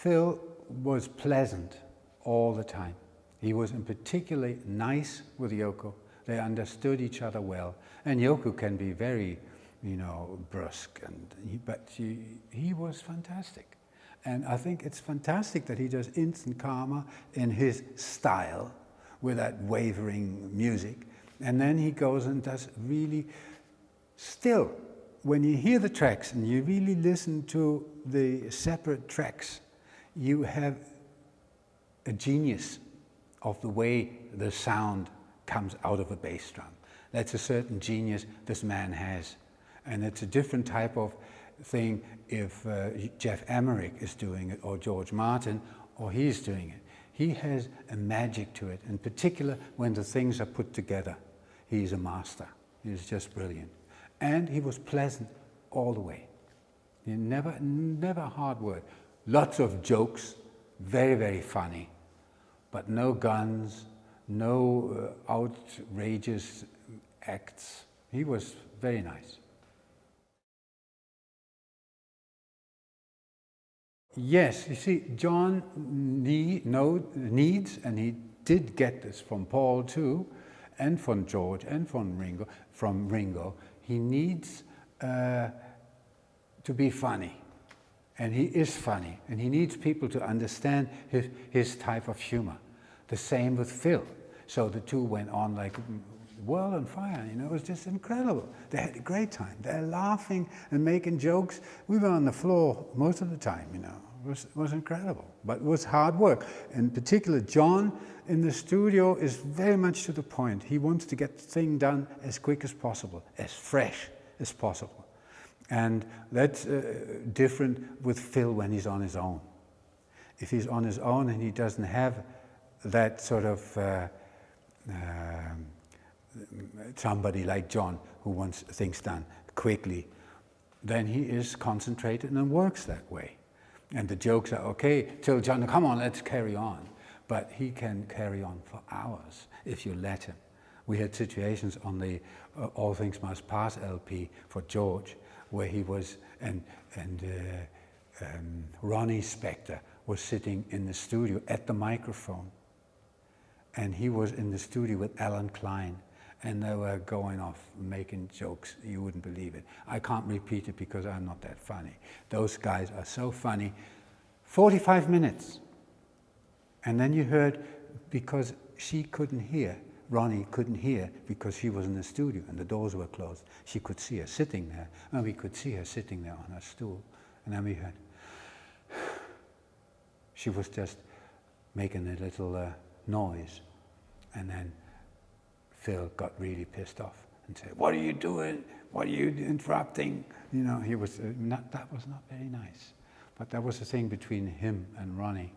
Phil was pleasant all the time. He was in particularly nice with Yoko. They understood each other well. And Yoko can be very, you know, brusque, but he was fantastic. And I think it's fantastic that he does instant karma in his style with that wavering music. And then he goes and does really, still, when you hear the tracks and you really listen to the separate tracks, you have a genius of the way the sound comes out of a bass drum. That's a certain genius this man has. And it's a different type of thing if Jeff Emmerich is doing it, or George Martin, or he's doing it. He has a magic to it, in particular when the things are put together. He's a master. He's just brilliant. And he was pleasant all the way. He never a hard word. Lots of jokes, very, very funny, but no guns, no outrageous acts. He was very nice. Yes, you see, John needs, and he did get this from Paul too, and from George, and from Ringo, he needs to be funny. And he is funny, and he needs people to understand his type of humor. The same with Phil. So the two went on like world on fire, you know, it was just incredible. They had a great time. They're laughing and making jokes. We were on the floor most of the time, you know. It was incredible, but it was hard work. In particular, John in the studio is very much to the point. He wants to get the thing done as quick as possible, as fresh as possible. And that's different with Phil when he's on his own. If he's on his own and he doesn't have that sort of somebody like John who wants things done quickly, then he is concentrated and works that way. And the jokes are okay till John, come on, let's carry on. But he can carry on for hours if you let him. We had situations on the All Things Must Pass LP for George, where he was, and Ronnie Spector was sitting in the studio at the microphone. And he was in the studio with Alan Klein, and they were going off making jokes. You wouldn't believe it. I can't repeat it because I'm not that funny. Those guys are so funny. 45 minutes. And then you heard, because she couldn't hear, Ronnie couldn't hear because she was in the studio and the doors were closed. She could see her sitting there, and we could see her sitting there on her stool. And then we heard, she was just making a little noise. And then Phil got really pissed off and said, "What are you doing? What are you interrupting?" You know, he was that was not very nice. But that was the thing between him and Ronnie.